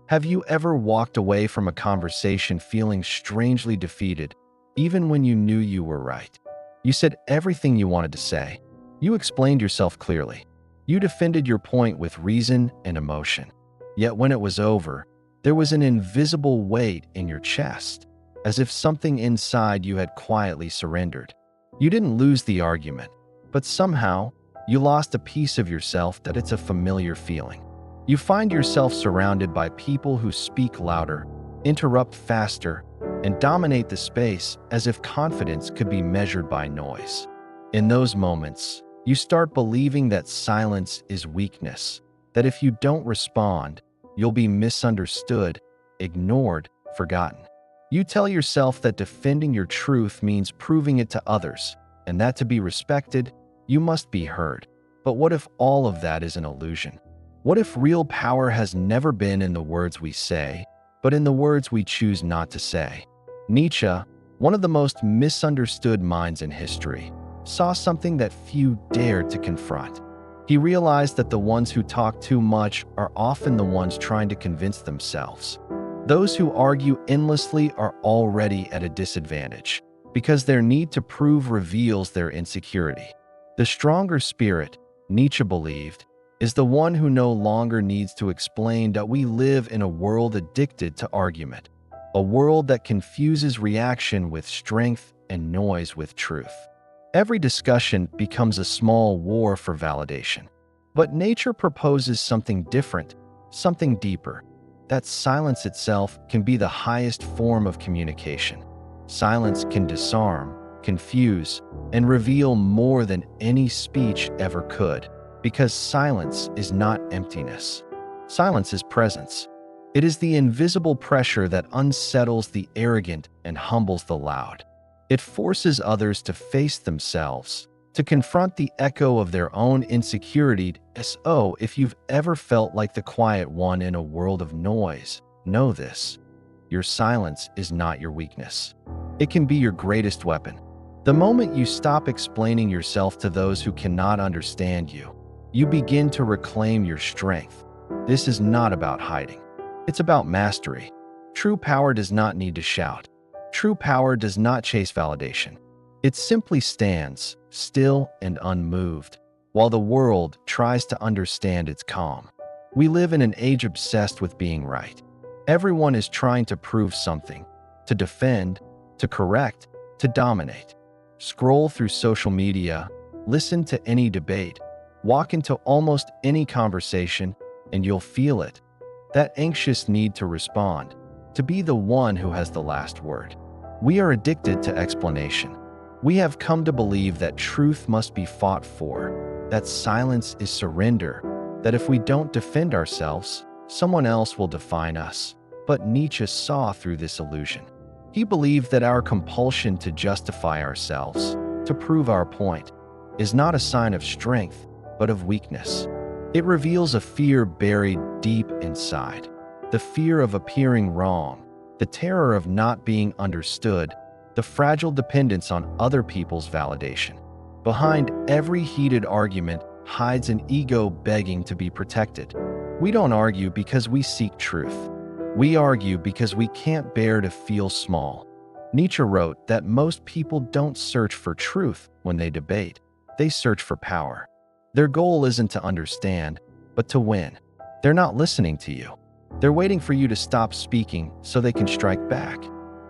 Have you ever walked away from a conversation feeling strangely defeated, even when you knew you were right? You said everything you wanted to say. You explained yourself clearly. You defended your point with reason and emotion. Yet when it was over, there was an invisible weight in your chest, as if something inside you had quietly surrendered. You didn't lose the argument, but somehow you lost a piece of yourself that it's a familiar feeling. You find yourself surrounded by people who speak louder, interrupt faster, and dominate the space as if confidence could be measured by noise. In those moments, you start believing that silence is weakness, that if you don't respond, you'll be misunderstood, ignored, forgotten. You tell yourself that defending your truth means proving it to others, and that to be respected, you must be heard. But what if all of that is an illusion? What if real power has never been in the words we say, but in the words we choose not to say? Nietzsche, one of the most misunderstood minds in history, saw something that few dared to confront. He realized that the ones who talk too much are often the ones trying to convince themselves. Those who argue endlessly are already at a disadvantage, because their need to prove reveals their insecurity. The stronger spirit, Nietzsche believed, is the one who no longer needs to explain that we live in a world addicted to argument, a world that confuses reaction with strength and noise with truth. Every discussion becomes a small war for validation. But nature proposes something different, something deeper. That silence itself can be the highest form of communication. Silence can disarm, confuse, and reveal more than any speech ever could. Because silence is not emptiness. Silence is presence. It is the invisible pressure that unsettles the arrogant and humbles the loud. It forces others to face themselves, to confront the echo of their own insecurity. So, if you've ever felt like the quiet one in a world of noise, know this: your silence is not your weakness. It can be your greatest weapon. The moment you stop explaining yourself to those who cannot understand you, you begin to reclaim your strength. This is not about hiding. It's about mastery. True power does not need to shout. True power does not chase validation. It simply stands, still and unmoved, while the world tries to understand its calm. We live in an age obsessed with being right. Everyone is trying to prove something, to defend, to correct, to dominate. Scroll through social media, listen to any debate, walk into almost any conversation, and you'll feel it. That anxious need to respond, to be the one who has the last word. We are addicted to explanation. We have come to believe that truth must be fought for, that silence is surrender, that if we don't defend ourselves, someone else will define us. But Nietzsche saw through this illusion. He believed that our compulsion to justify ourselves, to prove our point, is not a sign of strength, but of weakness. It reveals a fear buried deep inside, the fear of appearing wrong, the terror of not being understood, the fragile dependence on other people's validation. Behind every heated argument hides an ego begging to be protected. We don't argue because we seek truth. We argue because we can't bear to feel small. Nietzsche wrote that most people don't search for truth when they debate. They search for power. Their goal isn't to understand, but to win. They're not listening to you. They're waiting for you to stop speaking so they can strike back.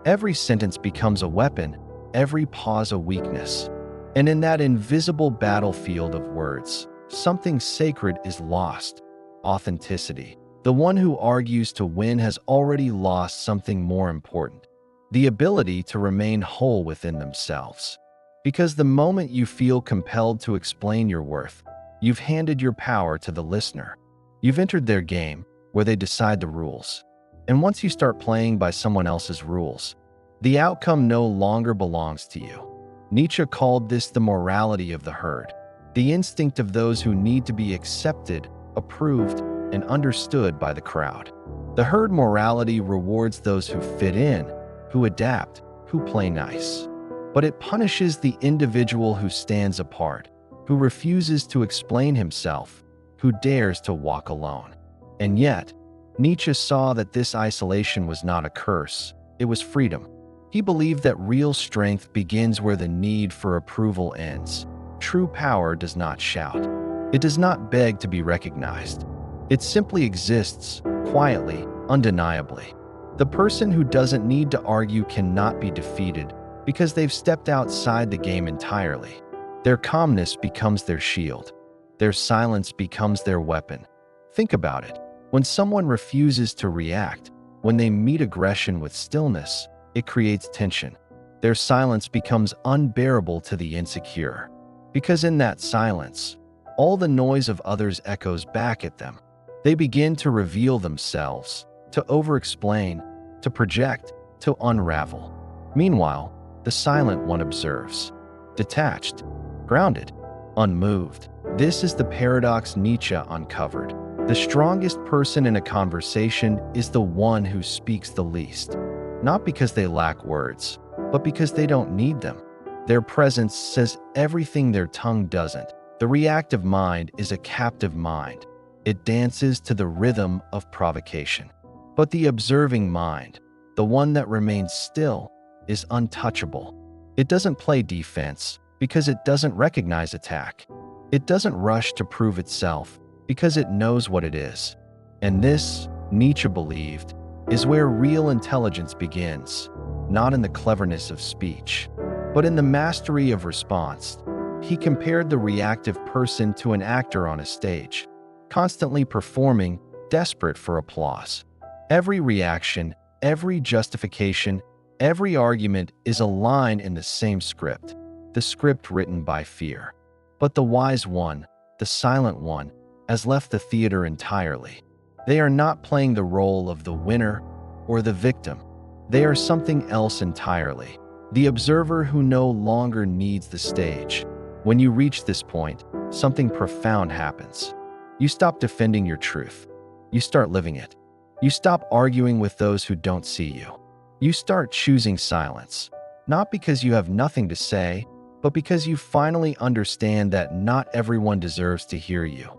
Every sentence becomes a weapon, every pause a weakness. And in that invisible battlefield of words, something sacred is lost: authenticity. The one who argues to win has already lost something more important: the ability to remain whole within themselves. Because the moment you feel compelled to explain your worth, you've handed your power to the listener. You've entered their game, where they decide the rules. And once you start playing by someone else's rules, the outcome no longer belongs to you. Nietzsche called this the morality of the herd, the instinct of those who need to be accepted, approved, and understood by the crowd. The herd morality rewards those who fit in, who adapt, who play nice. But it punishes the individual who stands apart, who refuses to explain himself, who dares to walk alone. And yet, Nietzsche saw that this isolation was not a curse, it was freedom. He believed that real strength begins where the need for approval ends. True power does not shout. It does not beg to be recognized. It simply exists, quietly, undeniably. The person who doesn't need to argue cannot be defeated because they've stepped outside the game entirely. Their calmness becomes their shield. Their silence becomes their weapon. Think about it. When someone refuses to react, when they meet aggression with stillness, it creates tension. Their silence becomes unbearable to the insecure. Because in that silence, all the noise of others echoes back at them. They begin to reveal themselves, to over-explain, to project, to unravel. Meanwhile, the silent one observes, detached, grounded, unmoved. This is the paradox Nietzsche uncovered. The strongest person in a conversation is the one who speaks the least, not because they lack words, but because they don't need them. Their presence says everything their tongue doesn't. The reactive mind is a captive mind. It dances to the rhythm of provocation. But the observing mind, the one that remains still, is untouchable. It doesn't play defense because it doesn't recognize attack. It doesn't rush to prove itself because it knows what it is. And this, Nietzsche believed, is where real intelligence begins, not in the cleverness of speech, but in the mastery of response. He compared the reactive person to an actor on a stage, constantly performing, desperate for applause. Every reaction, every justification, every argument is a line in the same script, the script written by fear. But the wise one, the silent one, has left the theater entirely. They are not playing the role of the winner or the victim. They are something else entirely, the observer who no longer needs the stage. When you reach this point, something profound happens. You stop defending your truth. You start living it. You stop arguing with those who don't see you. You start choosing silence, not because you have nothing to say, but because you finally understand that not everyone deserves to hear you.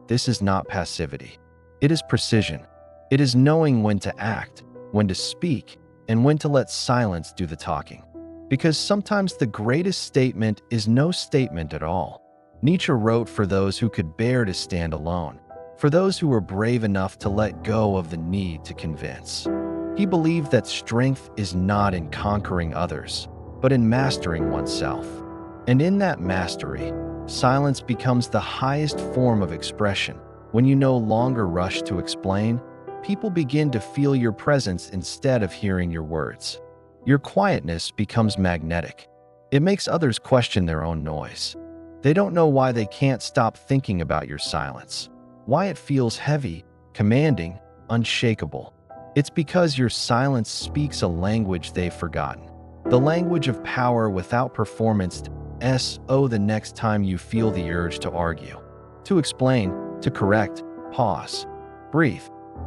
This is not passivity. It is precision. It is knowing when to act, when to speak, and when to let silence do the talking. Because sometimes the greatest statement is no statement at all. Nietzsche wrote for those who could bear to stand alone, for those who were brave enough to let go of the need to convince. He believed that strength is not in conquering others, but in mastering oneself. And in that mastery, silence becomes the highest form of expression. When you no longer rush to explain, people begin to feel your presence instead of hearing your words. Your quietness becomes magnetic. It makes others question their own noise. They don't know why they can't stop thinking about your silence, why it feels heavy, commanding, unshakable. It's because your silence speaks a language they've forgotten. The language of power without performance. The next time you feel the urge to argue, to explain, to correct, pause, breathe,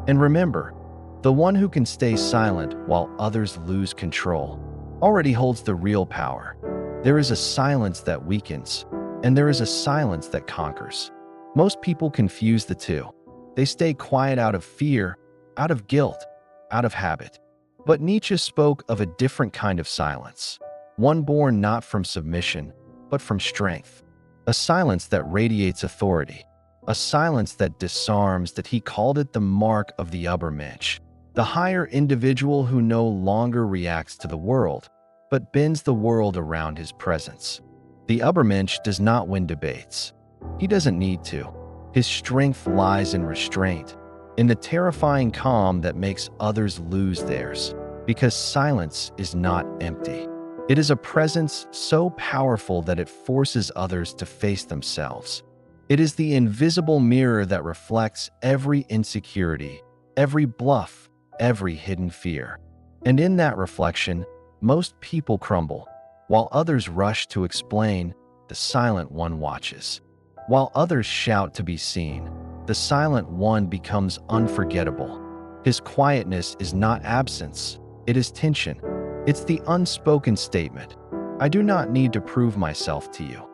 and remember, the one who can stay silent while others lose control already holds the real power. There is a silence that weakens, and there is a silence that conquers. Most people confuse the two. They stay quiet out of fear, out of guilt, out of habit. But Nietzsche spoke of a different kind of silence, one born not from submission, but from strength. A silence that radiates authority, a silence that disarms. That he called it the mark of the Übermensch, the higher individual who no longer reacts to the world, but bends the world around his presence. The Übermensch does not win debates. He doesn't need to. His strength lies in restraint, in the terrifying calm that makes others lose theirs, because silence is not empty. It is a presence so powerful that it forces others to face themselves. It is the invisible mirror that reflects every insecurity, every bluff, every hidden fear. And in that reflection, most people crumble. While others rush to explain, the silent one watches. While others shout to be seen, the silent one becomes unforgettable. His quietness is not absence, it is tension. It's the unspoken statement, I do not need to prove myself to you.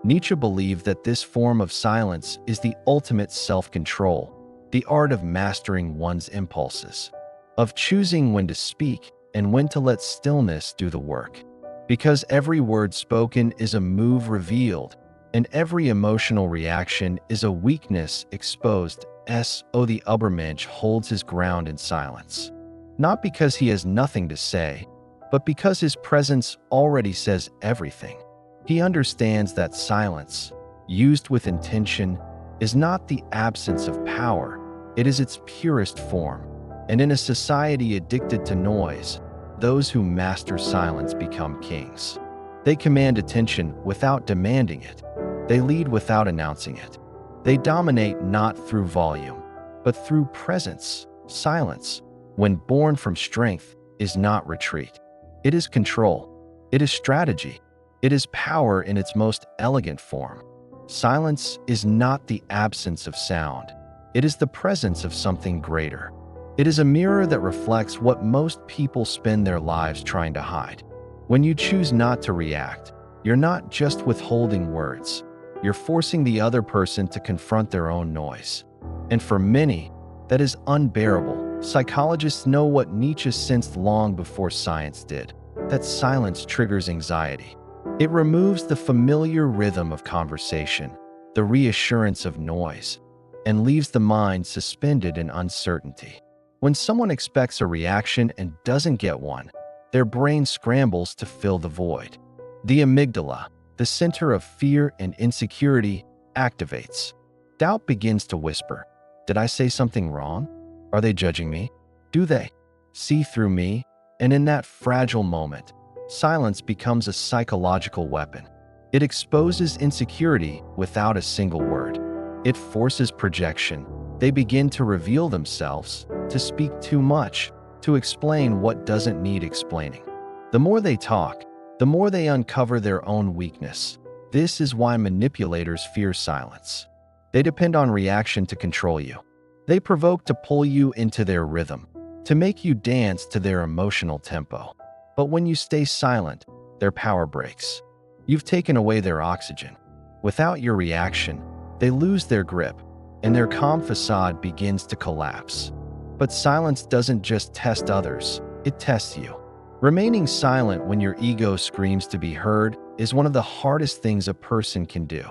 Nietzsche believed that this form of silence is the ultimate self-control. the art of mastering one's impulses, of choosing when to speak and when to let stillness do the work. Because every word spoken is a move revealed, and every emotional reaction is a weakness exposed. The Übermensch holds his ground in silence, not because he has nothing to say, but because his presence already says everything. He understands that silence, used with intention, is not the absence of power, it is its purest form. And in a society addicted to noise, those who master silence become kings. They command attention without demanding it. They lead without announcing it. They dominate not through volume, but through presence. Silence, when born from strength, is not retreat. It is control. It is strategy. It is power in its most elegant form. Silence is not the absence of sound. It is the presence of something greater. It is a mirror that reflects what most people spend their lives trying to hide. When you choose not to react, you're not just withholding words. You're forcing the other person to confront their own noise. And for many, that is unbearable. Psychologists know what Nietzsche sensed long before science did, that silence triggers anxiety. It removes the familiar rhythm of conversation, the reassurance of noise, and leaves the mind suspended in uncertainty. When someone expects a reaction and doesn't get one, their brain scrambles to fill the void. The amygdala, the center of fear and insecurity, activates. Doubt begins to whisper, "Did I say something wrong? Are they judging me? Do they see through me?" And in that fragile moment, silence becomes a psychological weapon. It exposes insecurity without a single word. It forces projection. They begin to reveal themselves, to speak too much, to explain what doesn't need explaining. The more they talk, the more they uncover their own weakness. This is why manipulators fear silence. They depend on reaction to control you. They provoke to pull you into their rhythm, to make you dance to their emotional tempo. But when you stay silent, their power breaks. You've taken away their oxygen. Without your reaction, they lose their grip, and their calm facade begins to collapse. But silence doesn't just test others, it tests you. Remaining silent when your ego screams to be heard is one of the hardest things a person can do.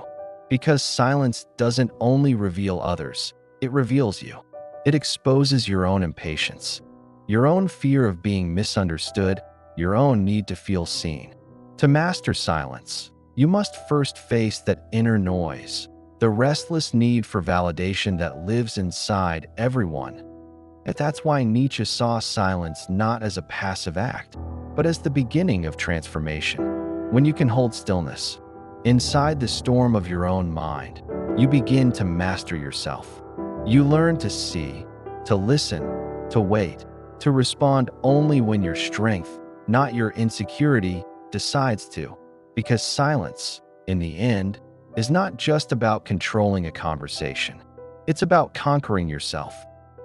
Because silence doesn't only reveal others, it reveals you. It exposes your own impatience, your own fear of being misunderstood, your own need to feel seen. To master silence, you must first face that inner noise, the restless need for validation that lives inside everyone. And that's why Nietzsche saw silence not as a passive act, but as the beginning of transformation. When you can hold stillness, inside the storm of your own mind, you begin to master yourself. You learn to see, to listen, to wait, to respond only when your strength, not your insecurity, decides to. Because silence, in the end, is not just about controlling a conversation. It's about conquering yourself.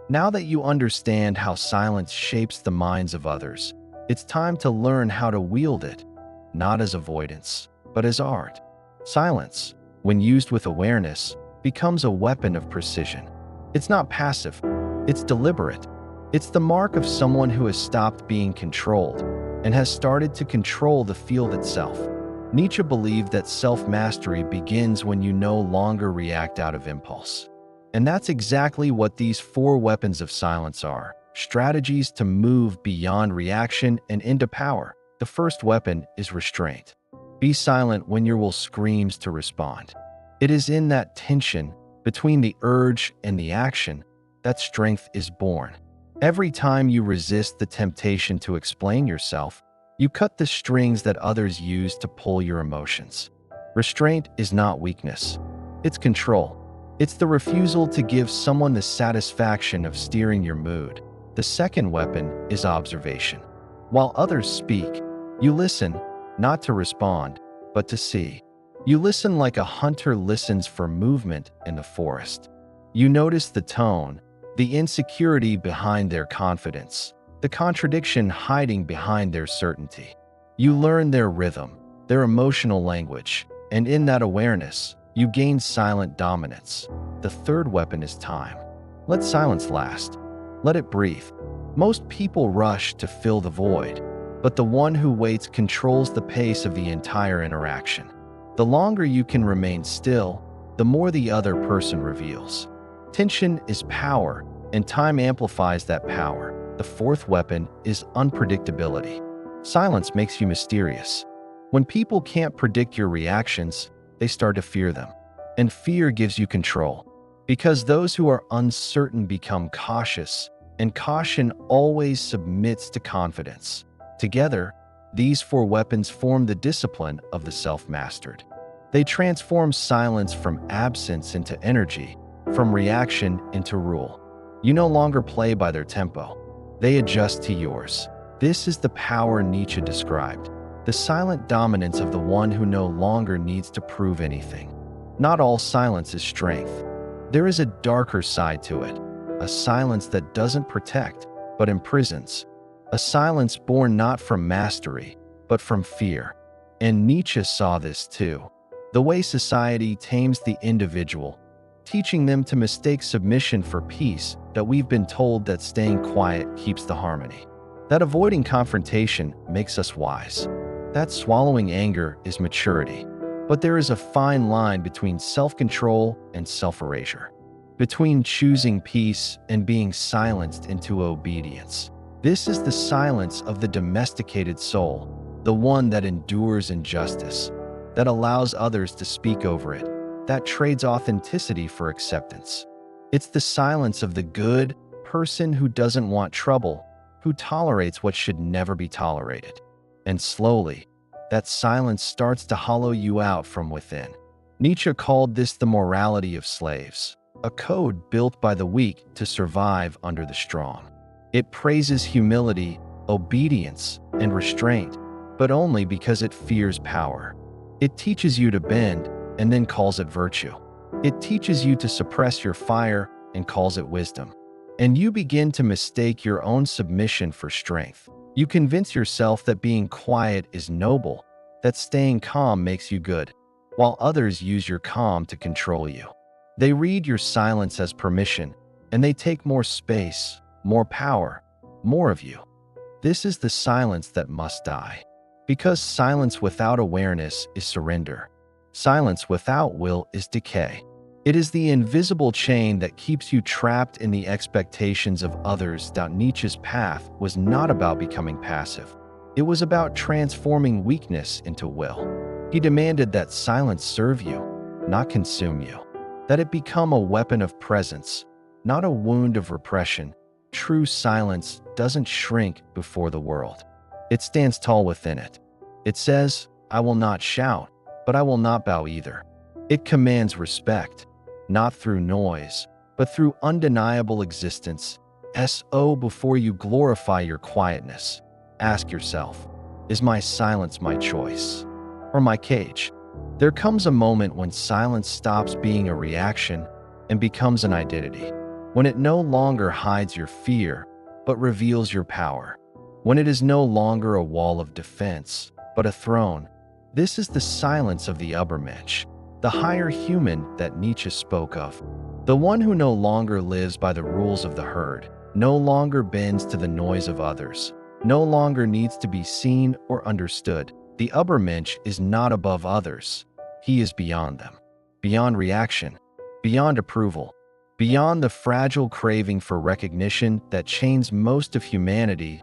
Now that you understand how silence shapes the minds of others, it's time to learn how to wield it, not as avoidance, but as art. Silence, when used with awareness, becomes a weapon of precision. It's not passive, it's deliberate. It's the mark of someone who has stopped being controlled and has started to control the field itself. Nietzsche believed that self-mastery begins when you no longer react out of impulse. And that's exactly what these 4 weapons of silence are, strategies to move beyond reaction and into power. The first weapon is restraint. Be silent when your will screams to respond. It is in that tension between the urge and the action that strength is born. Every time you resist the temptation to explain yourself, you cut the strings that others use to pull your emotions. Restraint is not weakness, it's control. It's the refusal to give someone the satisfaction of steering your mood. The second weapon is observation. While others speak, you listen, not to respond, but to see. You listen like a hunter listens for movement in the forest. You notice the tone, the insecurity behind their confidence, the contradiction hiding behind their certainty. You learn their rhythm, their emotional language, and in that awareness, you gain silent dominance. The third weapon is time. Let silence last. Let it breathe. Most people rush to fill the void, but the one who waits controls the pace of the entire interaction. The longer you can remain still, the more the other person reveals. Tension is power, and time amplifies that power. The fourth weapon is unpredictability. Silence makes you mysterious. When people can't predict your reactions, they start to fear them. And fear gives you control. Because those who are uncertain become cautious, and caution always submits to confidence. Together, these four weapons form the discipline of the self-mastered. They transform silence from absence into energy, from reaction into rule. You no longer play by their tempo. They adjust to yours. This is the power Nietzsche described, the silent dominance of the one who no longer needs to prove anything. Not all silence is strength. There is a darker side to it, a silence that doesn't protect, but imprisons. A silence born not from mastery, but from fear. And Nietzsche saw this too. The way society tames the individual, teaching them to mistake submission for peace, that we've been told that staying quiet keeps the harmony. That avoiding confrontation makes us wise. That swallowing anger is maturity. But there is a fine line between self-control and self-erasure, between choosing peace and being silenced into obedience. This is the silence of the domesticated soul, the one that endures injustice, that allows others to speak over it, that trades authenticity for acceptance. It's the silence of the good person who doesn't want trouble, who tolerates what should never be tolerated. And slowly, that silence starts to hollow you out from within. Nietzsche called this the morality of slaves, a code built by the weak to survive under the strong. It praises humility, obedience, and restraint, but only because it fears power. It teaches you to bend and then calls it virtue. It teaches you to suppress your fire and calls it wisdom. And you begin to mistake your own submission for strength. You convince yourself that being quiet is noble, that staying calm makes you good, while others use your calm to control you. They read your silence as permission, and they take more space, more power, more of you. This is the silence that must die. Because silence without awareness is surrender. Silence without will is decay. It is the invisible chain that keeps you trapped in the expectations of others. Nietzsche's path was not about becoming passive. It was about transforming weakness into will. He demanded that silence serve you, not consume you. That it become a weapon of presence, not a wound of repression. True silence doesn't shrink before the world. It stands tall within it. It says, I will not shout, but I will not bow either. It commands respect, not through noise, but through undeniable existence. Before you glorify your quietness, ask yourself, is my silence my choice or my cage? There comes a moment when silence stops being a reaction and becomes an identity. When it no longer hides your fear, but reveals your power. When it is no longer a wall of defense, but a throne. This is the silence of the Übermensch, the higher human that Nietzsche spoke of. The one who no longer lives by the rules of the herd, no longer bends to the noise of others, no longer needs to be seen or understood. The Übermensch is not above others. He is beyond them, beyond reaction, beyond approval, beyond the fragile craving for recognition that chains most of humanity.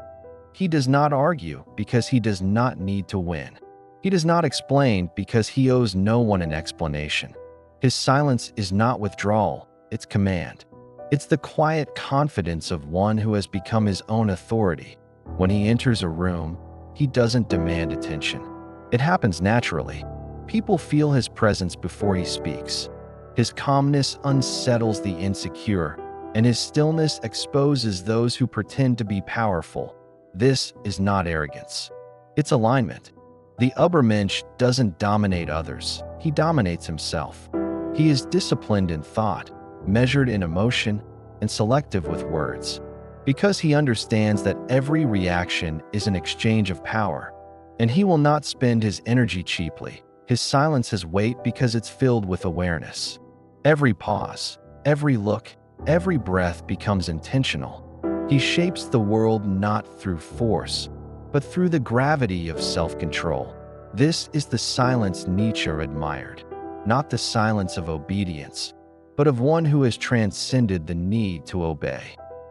He does not argue because he does not need to win. He does not explain because he owes no one an explanation. His silence is not withdrawal, it's command. It's the quiet confidence of one who has become his own authority. When he enters a room, he doesn't demand attention. It happens naturally. People feel his presence before he speaks. His calmness unsettles the insecure, and his stillness exposes those who pretend to be powerful. This is not arrogance. It's alignment. The Übermensch doesn't dominate others. He dominates himself. He is disciplined in thought, measured in emotion, and selective with words. Because he understands that every reaction is an exchange of power, and he will not spend his energy cheaply. His silence has weight because it's filled with awareness. Every pause, every look, Every breath becomes intentional. He shapes the world not through force, but through the gravity of self-control. This is the silence Nietzsche admired, not the silence of obedience, but of one who has transcended the need to obey.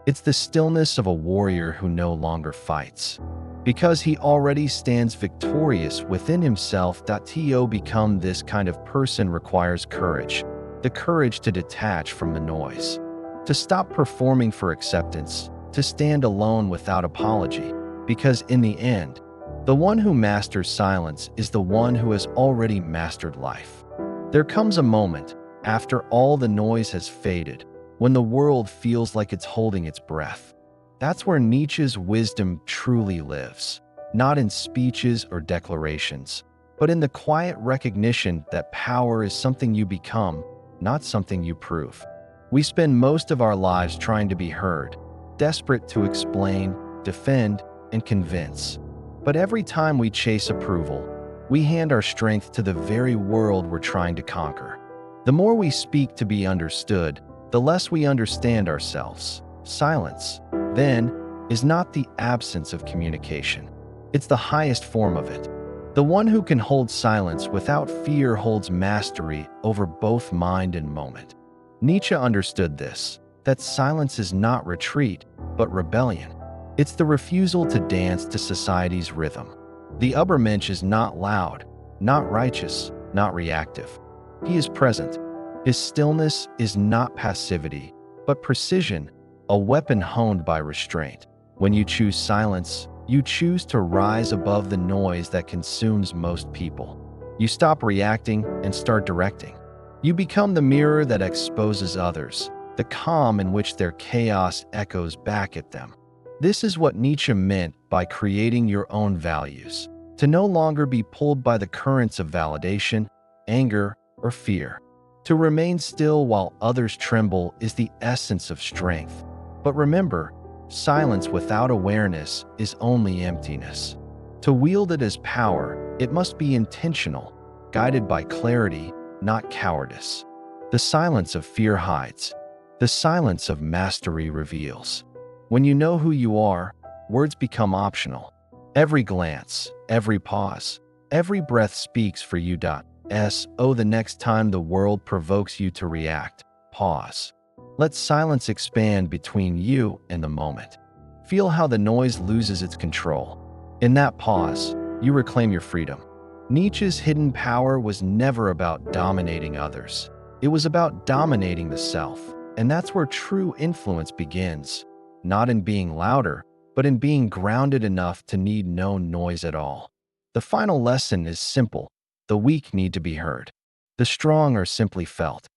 It's the stillness of a warrior who no longer fights, because he already stands victorious within himself. To become this kind of person requires courage, the courage to detach from the noise, to stop performing for acceptance, to stand alone without apology, because in the end, the one who masters silence is the one who has already mastered life. There comes a moment, after all the noise has faded, when the world feels like it's holding its breath. That's where Nietzsche's wisdom truly lives, not in speeches or declarations, but in the quiet recognition that power is something you become, not something you prove. We spend most of our lives trying to be heard, desperate to explain, defend, and convince. But every time we chase approval, we hand our strength to the very world we're trying to conquer. The more we speak to be understood, the less we understand ourselves. Silence, then, is not the absence of communication. It's the highest form of it. The one who can hold silence without fear holds mastery over both mind and moment. Nietzsche understood this, that silence is not retreat, but rebellion. It's the refusal to dance to society's rhythm. The Übermensch is not loud, not righteous, not reactive. He is present. His stillness is not passivity, but precision, a weapon honed by restraint. When you choose silence, you choose to rise above the noise that consumes most people. You stop reacting and start directing. You become the mirror that exposes others, the calm in which their chaos echoes back at them. This is what Nietzsche meant by creating your own values, to no longer be pulled by the currents of validation, anger, or fear. To remain still while others tremble is the essence of strength. But remember, silence without awareness is only emptiness. To wield it as power, it must be intentional, guided by clarity, not cowardice. The silence of fear hides. The silence of mastery reveals. When you know who you are, words become optional. Every glance, every pause, every breath speaks for you. The next time the world provokes you to react, pause. Let silence expand between you and the moment. Feel how the noise loses its control. In that pause, you reclaim your freedom. Nietzsche's hidden power was never about dominating others. It was about dominating the self. And that's where true influence begins. Not in being louder, but in being grounded enough to need no noise at all. The final lesson is simple. The weak need to be heard. The strong are simply felt.